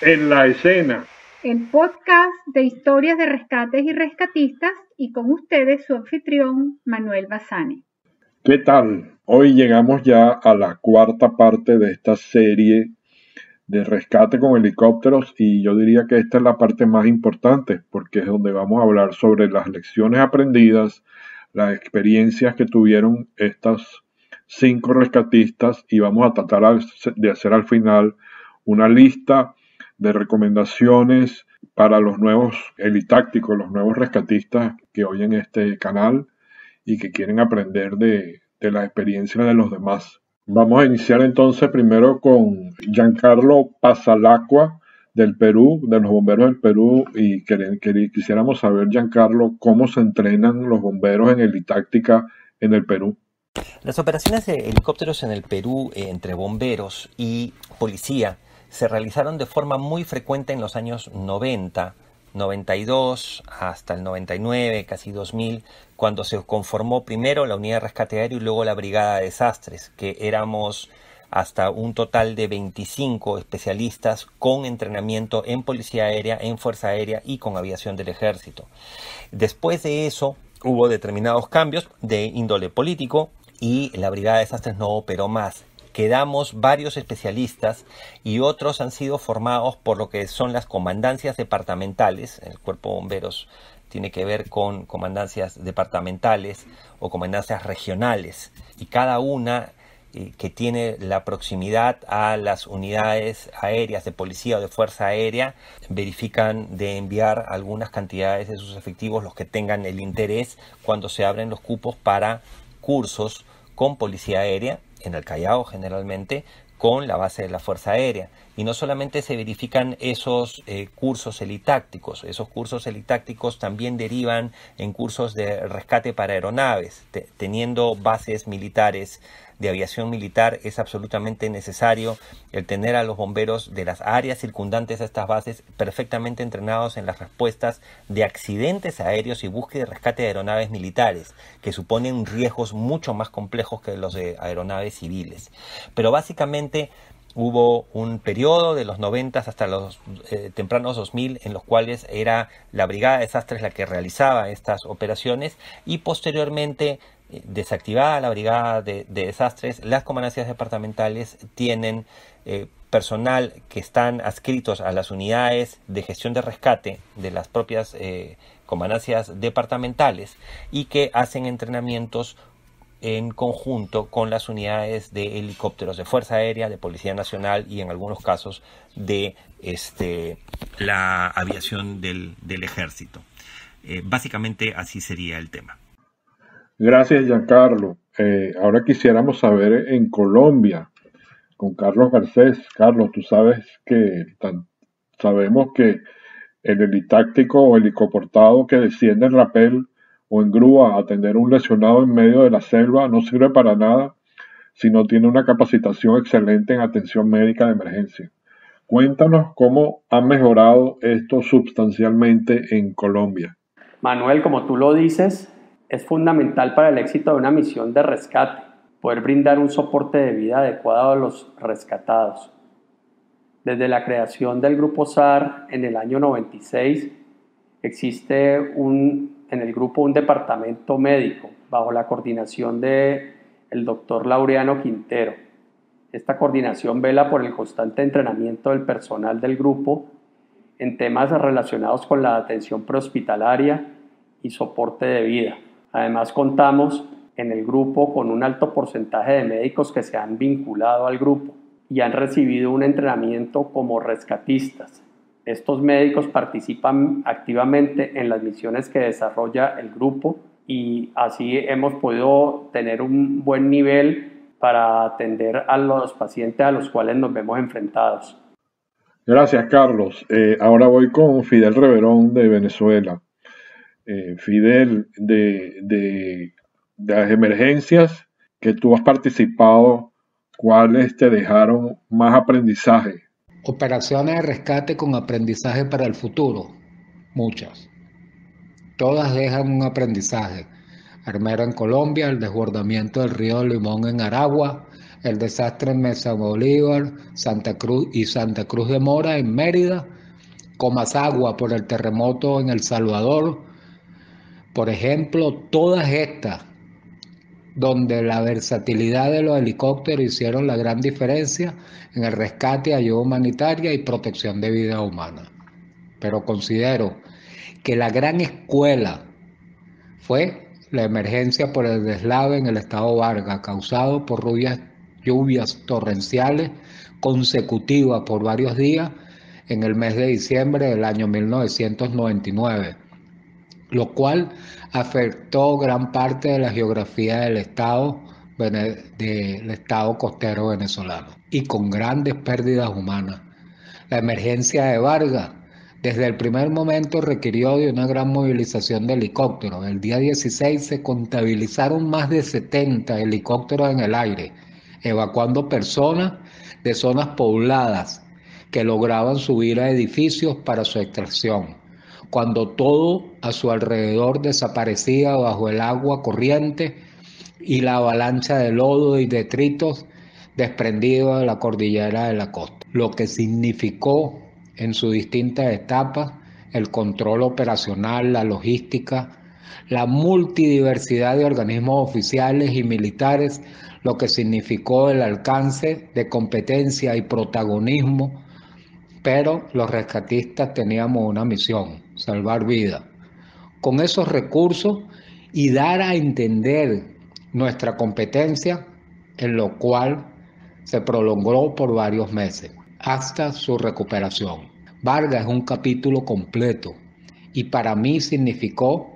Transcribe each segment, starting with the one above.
En la escena, el podcast de historias de rescates y rescatistas, y con ustedes su anfitrión Manuel Bassani. ¿qué tal? Hoy llegamos ya a la cuarta parte de esta serie de rescate con helicópteros y yo diría que esta es la parte más importante porque es donde vamos a hablar sobre las lecciones aprendidas, las experiencias que tuvieron estas 5 rescatistas y vamos a tratar de hacer al final una lista de recomendaciones para los nuevos helitácticos, los nuevos rescatistas que oyen este canal y que quieren aprender de la experiencia de los demás. Vamos a iniciar entonces primero con Giancarlo Pasalacqua del Perú, de los bomberos del Perú, y quisiéramos saber, Giancarlo, cómo se entrenan los bomberos en helitáctica en el Perú. Las operaciones de helicópteros en el Perú entre bomberos y policía se realizaron de forma muy frecuente en los años 90, 92 hasta el 99, casi 2000, cuando se conformó primero la unidad de rescate aéreo y luego la brigada de desastres, que éramos hasta un total de 25 especialistas con entrenamiento en policía aérea, en fuerza aérea y con aviación del ejército. Después de eso hubo determinados cambios de índole político y la brigada de desastres no operó más. Quedamos varios especialistas y otros han sido formados por lo que son las comandancias departamentales. El cuerpo de bomberos tiene que ver con comandancias departamentales o comandancias regionales, y cada una que tiene la proximidad a las unidades aéreas de policía o de fuerza aérea verifican de enviar algunas cantidades de sus efectivos, los que tengan el interés, cuando se abren los cupos para cursos con policía aérea en el Callao, generalmente con la base de la Fuerza Aérea. Y no solamente se verifican esos cursos helitácticos, esos cursos helitácticos también derivan en cursos de rescate para aeronaves. Teniendo bases militares de aviación militar, es absolutamente necesario el tener a los bomberos de las áreas circundantes a estas bases perfectamente entrenados en las respuestas de accidentes aéreos y búsqueda y rescate de aeronaves militares, que suponen riesgos mucho más complejos que los de aeronaves civiles. Pero básicamente hubo un periodo de los 90 hasta los tempranos 2000 en los cuales era la brigada de desastres la que realizaba estas operaciones, y posteriormente, desactivada la brigada de desastres, las comandancias departamentales tienen personal que están adscritos a las unidades de gestión de rescate de las propias comandancias departamentales y que hacen entrenamientos en conjunto con las unidades de helicópteros de Fuerza Aérea, de Policía Nacional y en algunos casos de la aviación del Ejército. Básicamente así sería el tema. Gracias, Giancarlo. Ahora quisiéramos saber en Colombia, con Carlos Garcés. Carlos, tú sabes sabemos que el helitáctico o helicoportado que desciende en rapel o en grúa a atender a un lesionado en medio de la selva no sirve para nada si no tiene una capacitación excelente en atención médica de emergencia. Cuéntanos cómo ha mejorado esto sustancialmente en Colombia. Manuel, como tú lo dices, es fundamental para el éxito de una misión de rescate poder brindar un soporte de vida adecuado a los rescatados. Desde la creación del Grupo SAR en el año 96, existe en el grupo un departamento médico bajo la coordinación del doctor Laureano Quintero. Esta coordinación vela por el constante entrenamiento del personal del grupo en temas relacionados con la atención prehospitalaria y soporte de vida. Además, contamos en el grupo con un alto porcentaje de médicos que se han vinculado al grupo y han recibido un entrenamiento como rescatistas. Estos médicos participan activamente en las misiones que desarrolla el grupo y así hemos podido tener un buen nivel para atender a los pacientes a los cuales nos vemos enfrentados. Gracias, Carlos. Ahora voy con Fidel Reverón de Venezuela. Fidel, de las emergencias que tú has participado, ¿cuáles te dejaron más aprendizaje? Operaciones de rescate con aprendizaje para el futuro, muchas. Todas dejan un aprendizaje. Armero en Colombia, el desbordamiento del río Limón en Aragua, el desastre en Mesa Bolívar, Santa Cruz y Santa Cruz de Mora en Mérida, Comasagua por el terremoto en El Salvador, por ejemplo, todas estas donde la versatilidad de los helicópteros hicieron la gran diferencia en el rescate, ayuda humanitaria y protección de vidas humanas. Pero considero que la gran escuela fue la emergencia por el deslave en el estado Vargas, causado por lluvias torrenciales consecutivas por varios días en el mes de diciembre del año 1999, lo cual afectó gran parte de la geografía del estado costero venezolano y con grandes pérdidas humanas. La emergencia de Vargas desde el primer momento requirió de una gran movilización de helicópteros. El día 16 se contabilizaron más de 70 helicópteros en el aire, evacuando personas de zonas pobladas que lograban subir a edificios para su extracción, cuando todo a su alrededor desaparecía bajo el agua corriente y la avalancha de lodo y detritos desprendidos de la cordillera de la costa, lo que significó en sus distintas etapas el control operacional, la logística, la multidiversidad de organismos oficiales y militares, lo que significó el alcance de competencia y protagonismo, pero los rescatistas teníamos una misión: salvar vidas. Con esos recursos y dar a entender nuestra competencia, en lo cual se prolongó por varios meses, hasta su recuperación. Vargas es un capítulo completo y para mí significó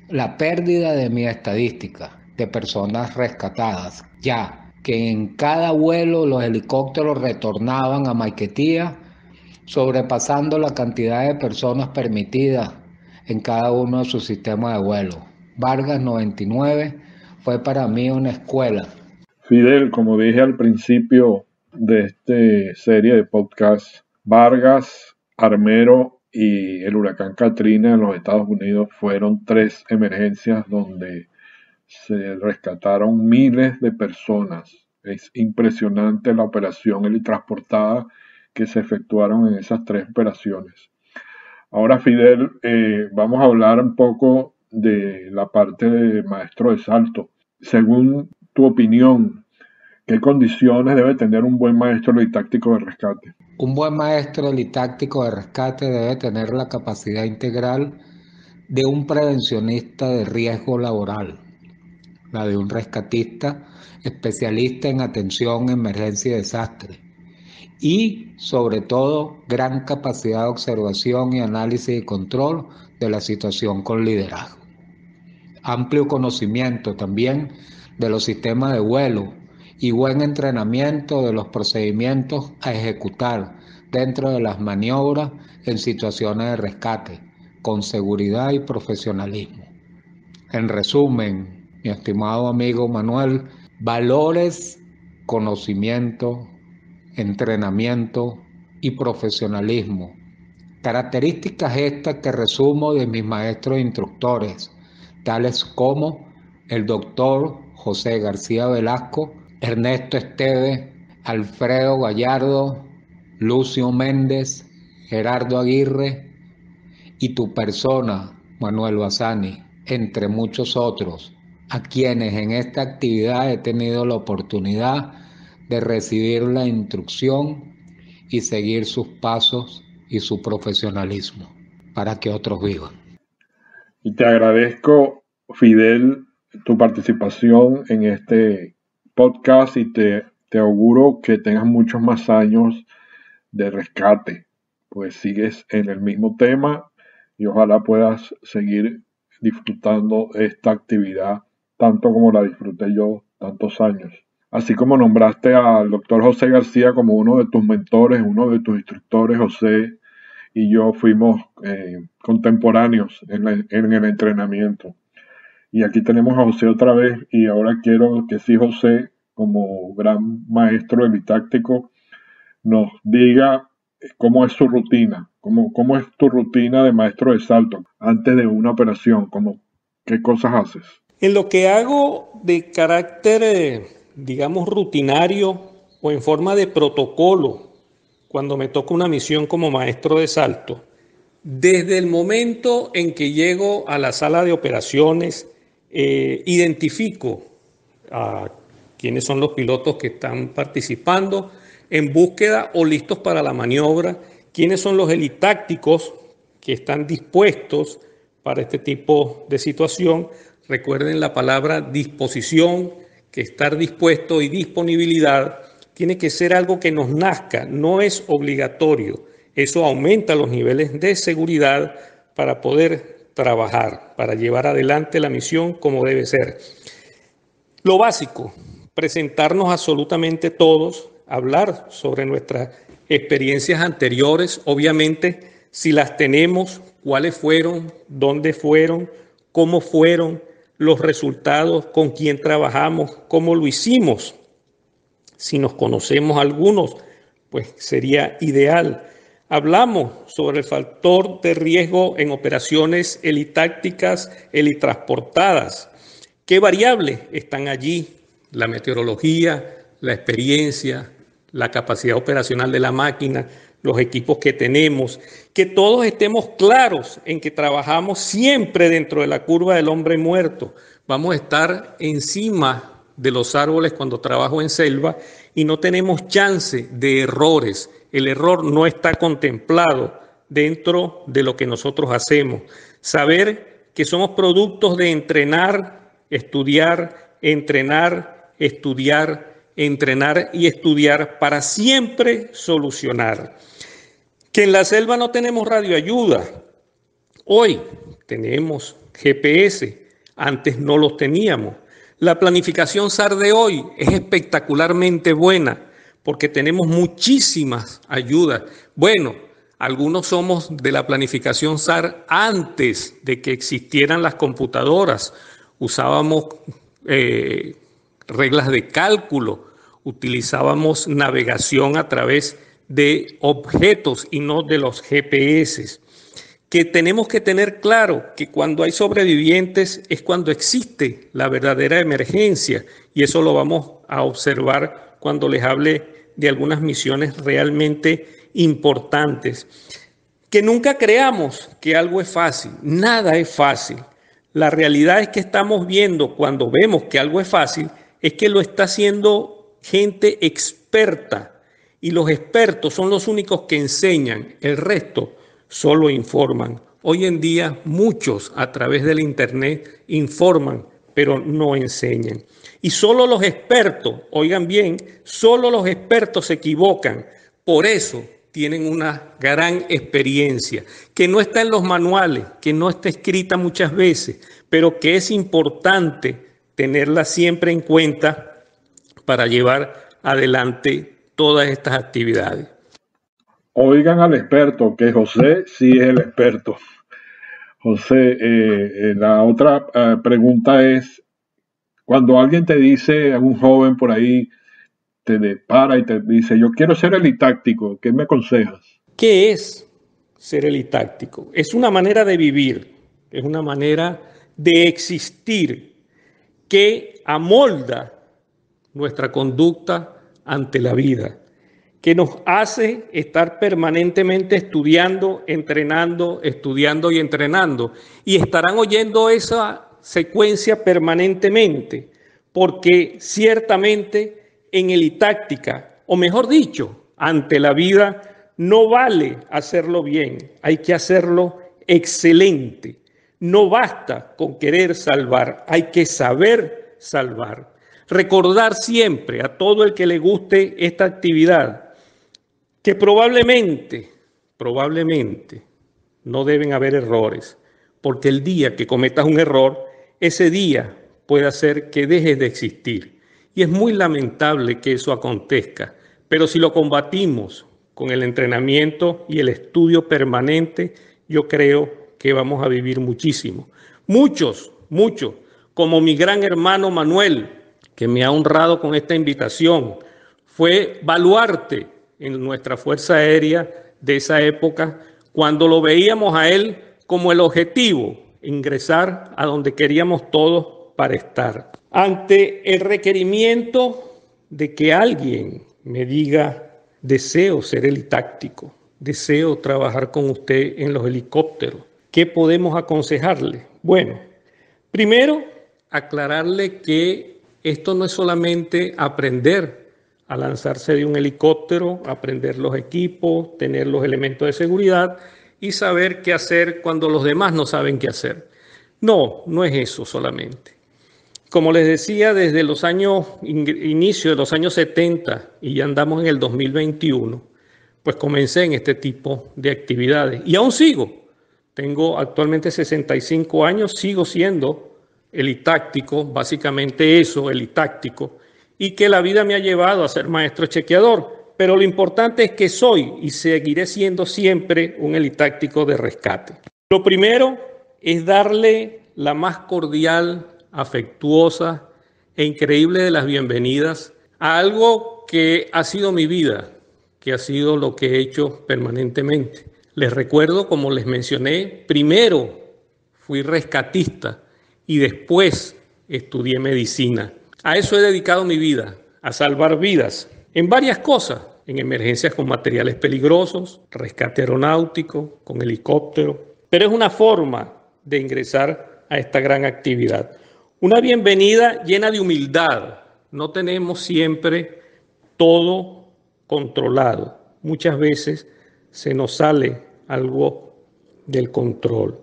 la pérdida de mi estadística de personas rescatadas, ya que en cada vuelo los helicópteros retornaban a Maiquetía, sobrepasando la cantidad de personas permitidas en cada uno de sus sistemas de vuelo. Vargas 99 fue para mí una escuela. Fidel, como dije al principio de esta serie de podcast, Vargas, Armero y el huracán Katrina en los Estados Unidos fueron 3 emergencias donde se rescataron miles de personas. Es impresionante la operación helitransportada que se efectuaron en esas 3 operaciones. Ahora, Fidel, vamos a hablar un poco de la parte de maestro de salto. Según tu opinión, ¿qué condiciones debe tener un buen maestro helitáctico de rescate? Un buen maestro helitáctico de rescate debe tener la capacidad integral de un prevencionista de riesgo laboral, la de un rescatista especialista en atención, emergencia y desastre, y sobre todo gran capacidad de observación y análisis y control de la situación con liderazgo. Amplio conocimiento también de los sistemas de vuelo y buen entrenamiento de los procedimientos a ejecutar dentro de las maniobras en situaciones de rescate, con seguridad y profesionalismo. En resumen, mi estimado amigo Manuel, valores, conocimiento, entrenamiento y profesionalismo. Características estas que resumo de mis maestros e instructores, tales como el doctor José García Velasco, Ernesto Esteves, Alfredo Gallardo, Lucio Méndez, Gerardo Aguirre y tu persona, Manuel Bassani, entre muchos otros, a quienes en esta actividad he tenido la oportunidad de recibir la instrucción y seguir sus pasos y su profesionalismo para que otros vivan. Y te agradezco, Fidel, tu participación en este podcast y te auguro que tengas muchos más años de rescate, pues sigues en el mismo tema y ojalá puedas seguir disfrutando esta actividad tanto como la disfruté yo tantos años. Así como nombraste al doctor José García como uno de tus mentores, uno de tus instructores, José y yo fuimos contemporáneos en el entrenamiento. Y aquí tenemos a José otra vez y ahora quiero que sí, José, como gran maestro helitáctico, nos diga cómo es su rutina, cómo es tu rutina de maestro de salto antes de una operación, qué cosas haces. En lo que hago de carácter digamos, rutinario o en forma de protocolo cuando me toca una misión como maestro de salto. Desde el momento en que llego a la sala de operaciones, identifico a quiénes son los pilotos que están participando en búsqueda o listos para la maniobra, quiénes son los helitácticos que están dispuestos para este tipo de situación. Recuerden la palabra disposición, que estar dispuesto y disponibilidad tiene que ser algo que nos nazca, no es obligatorio. Eso aumenta los niveles de seguridad para poder trabajar, para llevar adelante la misión como debe ser. Lo básico, presentarnos absolutamente todos, hablar sobre nuestras experiencias anteriores, obviamente si las tenemos, cuáles fueron, dónde fueron, cómo fueron, los resultados, con quién trabajamos, cómo lo hicimos. Si nos conocemos algunos, pues sería ideal. Hablamos sobre el factor de riesgo en operaciones helitácticas, helitransportadas. ¿Qué variables están allí? La meteorología, la experiencia, la capacidad operacional de la máquina, los equipos que tenemos, que todos estemos claros en que trabajamos siempre dentro de la curva del hombre muerto. Vamos a estar encima de los árboles cuando trabajo en selva y no tenemos chance de errores. El error no está contemplado dentro de lo que nosotros hacemos. Saber que somos productos de entrenar, estudiar, entrenar, estudiar, entrenar y estudiar para siempre solucionar. Que en la selva no tenemos radioayuda. Hoy tenemos GPS, antes no los teníamos. La planificación SAR de hoy es espectacularmente buena porque tenemos muchísimas ayudas. Bueno, algunos somos de la planificación SAR antes de que existieran las computadoras. Usábamos reglas de cálculo, utilizábamos navegación a través de objetos y no de los GPS. Que tenemos que tener claro que cuando hay sobrevivientes es cuando existe la verdadera emergencia, y eso lo vamos a observar cuando les hable de algunas misiones realmente importantes. Que nunca creamos que algo es fácil, nada es fácil. La realidad es que estamos viendo, cuando vemos que algo es fácil, es que lo está haciendo gente experta, y los expertos son los únicos que enseñan, el resto solo informan. Hoy en día muchos a través del internet informan, pero no enseñan. Y solo los expertos, oigan bien, solo los expertos se equivocan. Por eso tienen una gran experiencia, que no está en los manuales, que no está escrita muchas veces, pero que es importante tenerla siempre en cuenta para llevar adelante todas estas actividades. Oigan al experto, que José sí es el experto. José, la otra pregunta es, cuando alguien te dice, un joven por ahí, te para y te dice, yo quiero ser helitáctico, ¿qué me aconsejas? ¿Qué es ser helitáctico? Es una manera de vivir, es una manera de existir que amolda nuestra conducta ante la vida, que nos hace estar permanentemente estudiando, entrenando, estudiando y entrenando. Y estarán oyendo esa secuencia permanentemente, porque ciertamente en helitáctica, o mejor dicho, ante la vida, no vale hacerlo bien, hay que hacerlo excelente. No basta con querer salvar, hay que saber salvar. Recordar siempre a todo el que le guste esta actividad que probablemente no deben haber errores, porque el día que cometas un error, ese día puede hacer que dejes de existir. Y es muy lamentable que eso acontezca, pero si lo combatimos con el entrenamiento y el estudio permanente, yo creo que vamos a vivir muchísimo. Muchos, como mi gran hermano Manuel, que me ha honrado con esta invitación, fue baluarte en nuestra Fuerza Aérea de esa época, cuando lo veíamos a él como el objetivo, ingresar a donde queríamos todos para estar. Ante el requerimiento de que alguien me diga, deseo ser helitáctico, deseo trabajar con usted en los helicópteros, ¿qué podemos aconsejarle? Bueno, primero, aclararle que esto no es solamente aprender a lanzarse de un helicóptero, aprender los equipos, tener los elementos de seguridad y saber qué hacer cuando los demás no saben qué hacer. No, no es eso solamente. Como les decía, desde los inicio de los años 70 y ya andamos en el 2021, pues comencé en este tipo de actividades y aún sigo. Tengo actualmente 65 años, sigo siendo helitáctico, básicamente eso, helitáctico, y que la vida me ha llevado a ser maestro chequeador. Pero lo importante es que soy y seguiré siendo siempre un helitáctico de rescate. Lo primero es darle la más cordial, afectuosa e increíble de las bienvenidas a algo que ha sido mi vida, que ha sido lo que he hecho permanentemente. Les recuerdo, como les mencioné, primero fui rescatista y después estudié medicina. A eso he dedicado mi vida, a salvar vidas en varias cosas, en emergencias con materiales peligrosos, rescate aeronáutico, con helicóptero, pero es una forma de ingresar a esta gran actividad. Una bienvenida llena de humildad. No tenemos siempre todo controlado. Muchas veces se nos sale algo del control.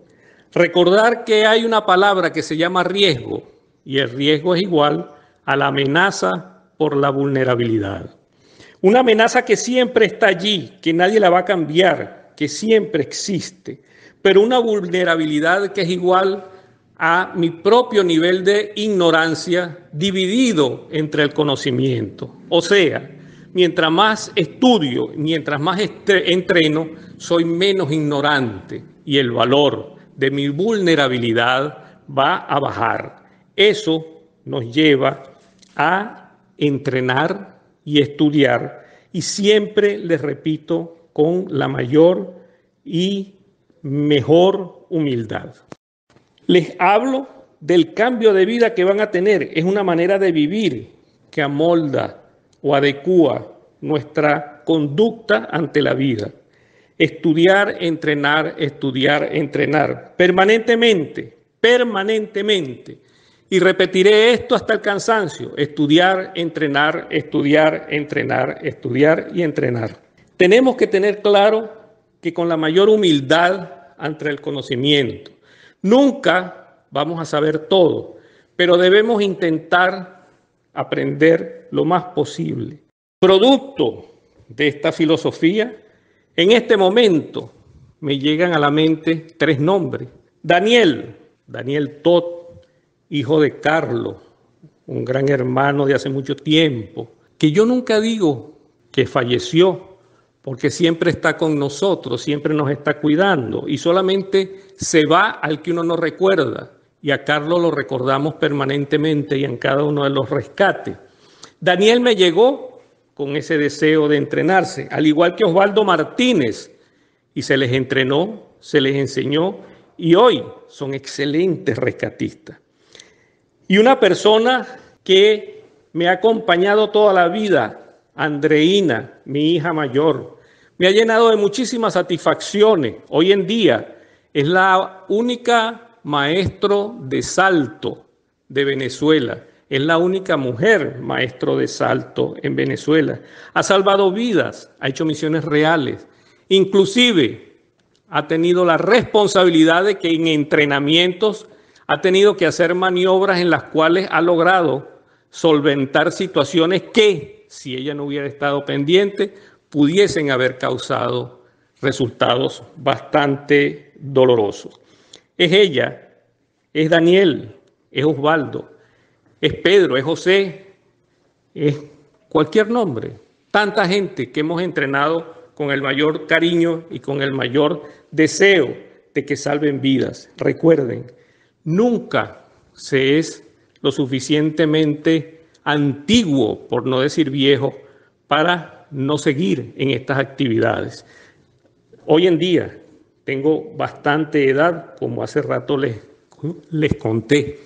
Recordar que hay una palabra que se llama riesgo y el riesgo es igual a la amenaza por la vulnerabilidad. Una amenaza que siempre está allí, que nadie la va a cambiar, que siempre existe, pero una vulnerabilidad que es igual a mi propio nivel de ignorancia dividido entre el conocimiento. O sea, mientras más estudio, mientras más entreno, soy menos ignorante y el valor de mi vulnerabilidad va a bajar. Eso nos lleva a entrenar y estudiar y siempre, les repito, con la mayor y mejor humildad. Les hablo del cambio de vida que van a tener. Es una manera de vivir que amolda o adecúa nuestra conducta ante la vida. Estudiar, entrenar, permanentemente. Y repetiré esto hasta el cansancio. Estudiar, entrenar y entrenar. Tenemos que tener claro que con la mayor humildad ante el conocimiento. Nunca vamos a saber todo, pero debemos intentar aprender lo más posible. Producto de esta filosofía, en este momento me llegan a la mente 3 nombres. Daniel Todd, hijo de Carlos, un gran hermano de hace mucho tiempo, que yo nunca digo que falleció, porque siempre está con nosotros, siempre nos está cuidando y solamente se va al que uno no recuerda. Y a Carlos lo recordamos permanentemente y en cada uno de los rescates. Daniel me llegó con ese deseo de entrenarse, al igual que Osvaldo Martínez, y se les entrenó, se les enseñó y hoy son excelentes rescatistas. Y una persona que me ha acompañado toda la vida, Andreina, mi hija mayor, me ha llenado de muchísimas satisfacciones. Hoy en día es la única maestro de salto de Venezuela. Es la única mujer maestro de salto en Venezuela. Ha salvado vidas, ha hecho misiones reales. Inclusive ha tenido la responsabilidad de que en entrenamientos ha tenido que hacer maniobras en las cuales ha logrado solventar situaciones que, si ella no hubiera estado pendiente, pudiesen haber causado resultados bastante dolorosos. Es ella, es Daniel, es Osvaldo, es Pedro, es José, es cualquier nombre. Tanta gente que hemos entrenado con el mayor cariño y con el mayor deseo de que salven vidas. Recuerden, nunca se es lo suficientemente antiguo, por no decir viejo, para no seguir en estas actividades. Hoy en día tengo bastante edad, como hace rato les conté,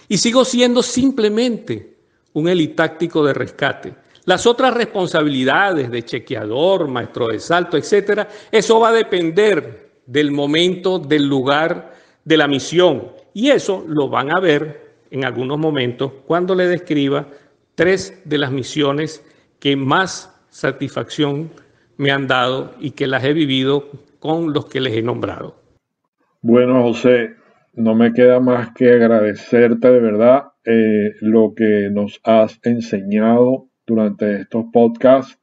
y sigo siendo simplemente un helitáctico de rescate. Las otras responsabilidades de chequeador, maestro de salto, etcétera, eso va a depender del momento, del lugar, de la misión. Y eso lo van a ver en algunos momentos cuando le describa 3 de las misiones que más satisfacción me han dado y que las he vivido con los que les he nombrado. Bueno, José, no me queda más que agradecerte de verdad lo que nos has enseñado durante estos podcasts.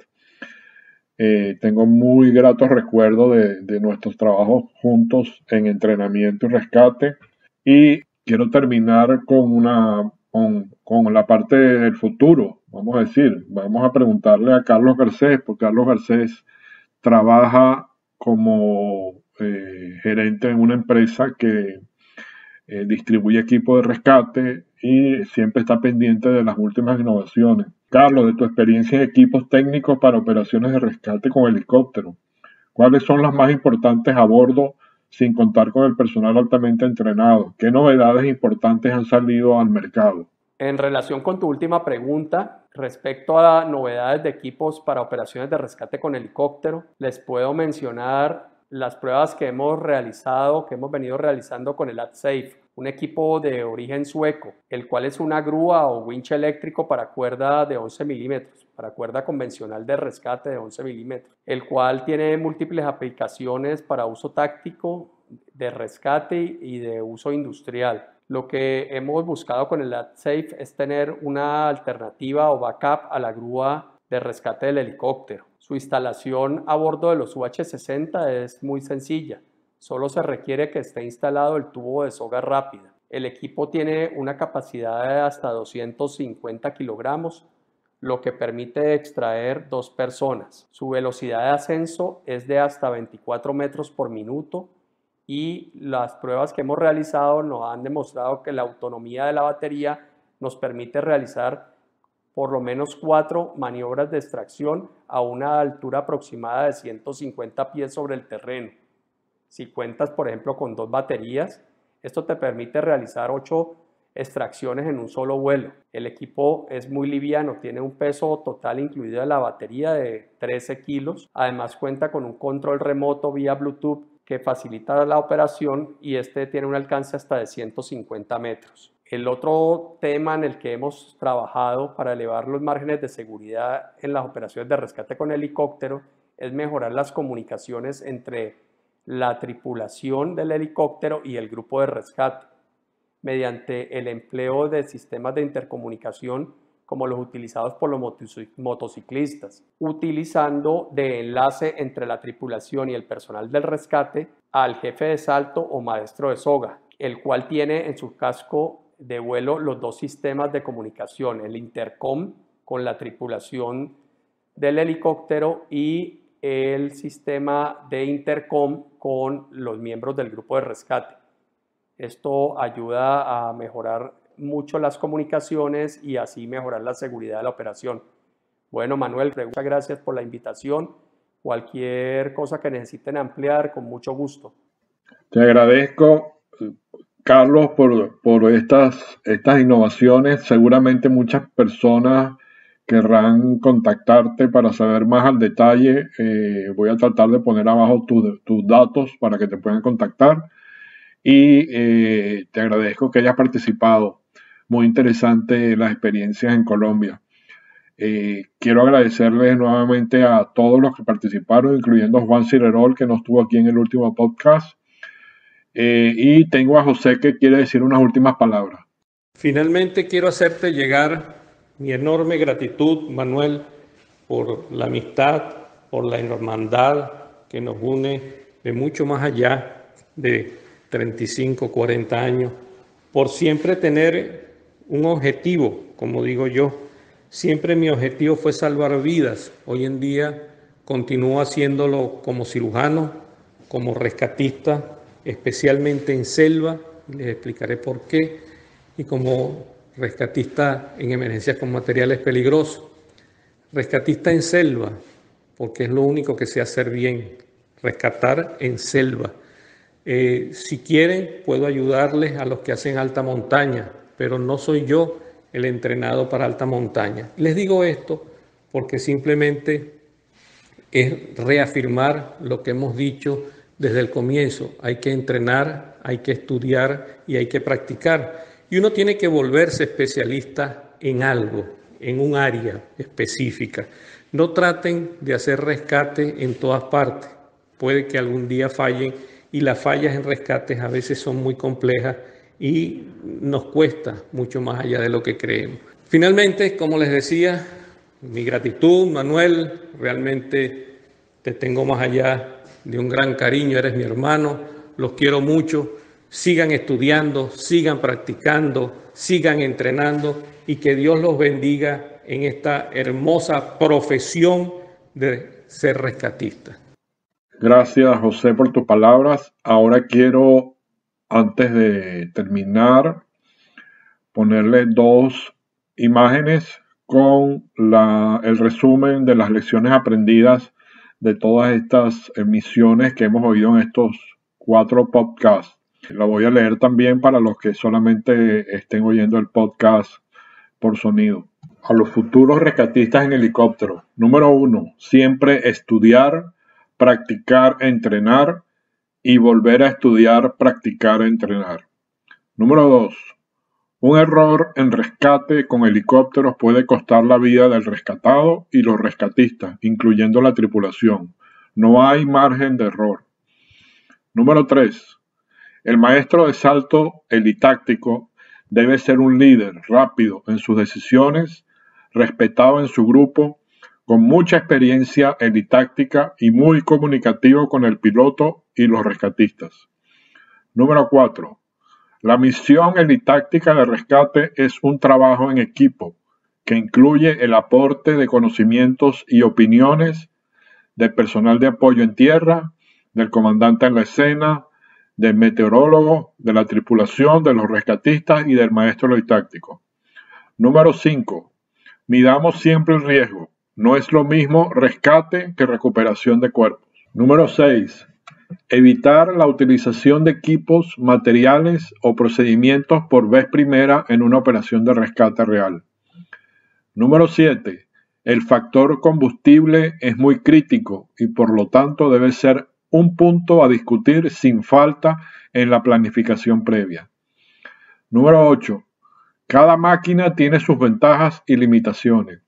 Tengo muy gratos recuerdos de nuestros trabajos juntos en entrenamiento y rescate. Y quiero terminar con la parte del futuro, vamos a decir. Vamos a preguntarle a Carlos Garcés, porque Carlos Garcés trabaja como gerente en una empresa que distribuye equipos de rescate y siempre está pendiente de las últimas innovaciones. Carlos, de tu experiencia en equipos técnicos para operaciones de rescate con helicóptero, ¿cuáles son las más importantes a bordo sin contar con el personal altamente entrenado? ¿Qué novedades importantes han salido al mercado? En relación con tu última pregunta, respecto a novedades de equipos para operaciones de rescate con helicóptero, les puedo mencionar las pruebas que hemos realizado, que hemos venido realizando con el AdSafe, un equipo de origen sueco, el cual es una grúa o winch eléctrico para cuerda de 11 milímetros, para cuerda convencional de rescate de 11 milímetros, el cual tiene múltiples aplicaciones para uso táctico, de rescate y de uso industrial. Lo que hemos buscado con el AdSafe es tener una alternativa o backup a la grúa de rescate del helicóptero. Su instalación a bordo de los UH-60 es muy sencilla. Solo se requiere que esté instalado el tubo de soga rápida. El equipo tiene una capacidad de hasta 250 kilogramos, lo que permite extraer 2 personas. Su velocidad de ascenso es de hasta 24 metros por minuto y las pruebas que hemos realizado nos han demostrado que la autonomía de la batería nos permite realizar por lo menos 4 maniobras de extracción a una altura aproximada de 150 pies sobre el terreno. Si cuentas, por ejemplo, con 2 baterías, esto te permite realizar 8 extracciones en un solo vuelo. El equipo es muy liviano, tiene un peso total incluido de la batería de 13 kilos. Además cuenta con un control remoto vía Bluetooth que facilita la operación y este tiene un alcance hasta de 150 metros. El otro tema en el que hemos trabajado para elevar los márgenes de seguridad en las operaciones de rescate con helicóptero es mejorar las comunicaciones entre la tripulación del helicóptero y el grupo de rescate, mediante el empleo de sistemas de intercomunicación como los utilizados por los motociclistas, utilizando de enlace entre la tripulación y el personal del rescate al jefe de salto o maestro de soga, el cual tiene en su casco de vuelo los 2 sistemas de comunicación, el intercom con la tripulación del helicóptero y el sistema de intercom con los miembros del grupo de rescate. Esto ayuda a mejorar mucho las comunicaciones y así mejorar la seguridad de la operación. Bueno, Manuel, muchas gracias por la invitación. Cualquier cosa que necesiten ampliar, con mucho gusto. Te agradezco, Carlos, por estas innovaciones. Seguramente muchas personas querrán contactarte para saber más al detalle. Voy a tratar de poner abajo tus datos para que te puedan contactar. Y te agradezco que hayas participado. Muy interesante las experiencias en Colombia. Quiero agradecerles nuevamente a todos los que participaron, incluyendo a Juan Cirerol, que no estuvo aquí en el último podcast. Y tengo a José que quiere decir unas últimas palabras. Finalmente quiero hacerte llegar mi enorme gratitud, Manuel, por la amistad, por la hermandad que nos une de mucho más allá de 35, 40 años, por siempre tener un objetivo, como digo yo. Siempre mi objetivo fue salvar vidas. Hoy en día continúo haciéndolo como cirujano, como rescatista, especialmente en selva, les explicaré por qué, y como rescatista en emergencias con materiales peligrosos. Rescatista en selva, porque es lo único que sé hacer bien, rescatar en selva. Si quieren, puedo ayudarles a los que hacen alta montaña, pero no soy yo el entrenado para alta montaña. Les digo esto porque simplemente es reafirmar lo que hemos dicho desde el comienzo. Hay que entrenar, hay que estudiar y hay que practicar. Y uno tiene que volverse especialista en algo, en un área específica. No traten de hacer rescate en todas partes. Puede que algún día fallen y las fallas en rescates a veces son muy complejas y nos cuesta mucho más allá de lo que creemos. Finalmente, como les decía, mi gratitud, Manuel, realmente te tengo más allá de un gran cariño, eres mi hermano, los quiero mucho. Sigan estudiando, sigan practicando, sigan entrenando y que Dios los bendiga en esta hermosa profesión de ser rescatista. Gracias, José, por tus palabras. Ahora quiero, antes de terminar, ponerle 2 imágenes con el resumen de las lecciones aprendidas de todas estas misiones que hemos oído en estos 4 podcasts. La voy a leer también para los que solamente estén oyendo el podcast por sonido. A los futuros rescatistas en helicóptero. Número 1. Siempre estudiar, practicar, entrenar y volver a estudiar, practicar, entrenar. Número 2. Un error en rescate con helicópteros puede costar la vida del rescatado y los rescatistas, incluyendo la tripulación. No hay margen de error. Número 3. El maestro de salto helitáctico debe ser un líder rápido en sus decisiones, respetado en su grupo, con mucha experiencia helitáctica y muy comunicativo con el piloto y los rescatistas. Número 4. La misión helitáctica de rescate es un trabajo en equipo que incluye el aporte de conocimientos y opiniones del personal de apoyo en tierra, del comandante en la escena, del meteorólogo, de la tripulación, de los rescatistas y del maestro helitáctico. Número 5. Midamos siempre el riesgo. No es lo mismo rescate que recuperación de cuerpos. Número 6. Evitar la utilización de equipos, materiales o procedimientos por vez primera en una operación de rescate real. Número 7. El factor combustible es muy crítico y por lo tanto debe ser un punto a discutir sin falta en la planificación previa. Número 8. Cada máquina tiene sus ventajas y limitaciones.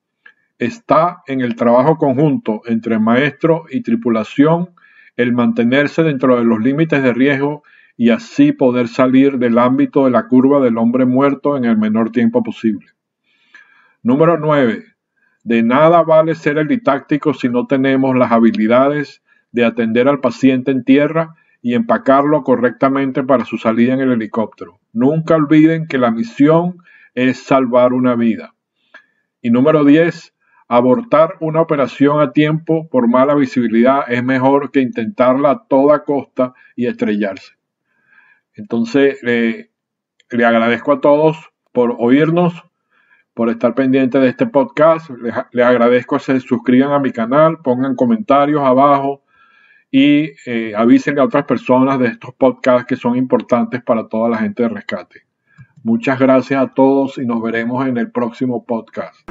Está en el trabajo conjunto entre maestro y tripulación el mantenerse dentro de los límites de riesgo y así poder salir del ámbito de la curva del hombre muerto en el menor tiempo posible. Número 9. De nada vale ser helitáctico si no tenemos las habilidades de atender al paciente en tierra y empacarlo correctamente para su salida en el helicóptero. Nunca olviden que la misión es salvar una vida. Y número 10. Abortar una operación a tiempo por mala visibilidad es mejor que intentarla a toda costa y estrellarse. Entonces, le agradezco a todos por oírnos, por estar pendientes de este podcast. Les agradezco que se suscriban a mi canal, pongan comentarios abajo y avísenle a otras personas de estos podcasts que son importantes para toda la gente de rescate. Muchas gracias a todos y nos veremos en el próximo podcast.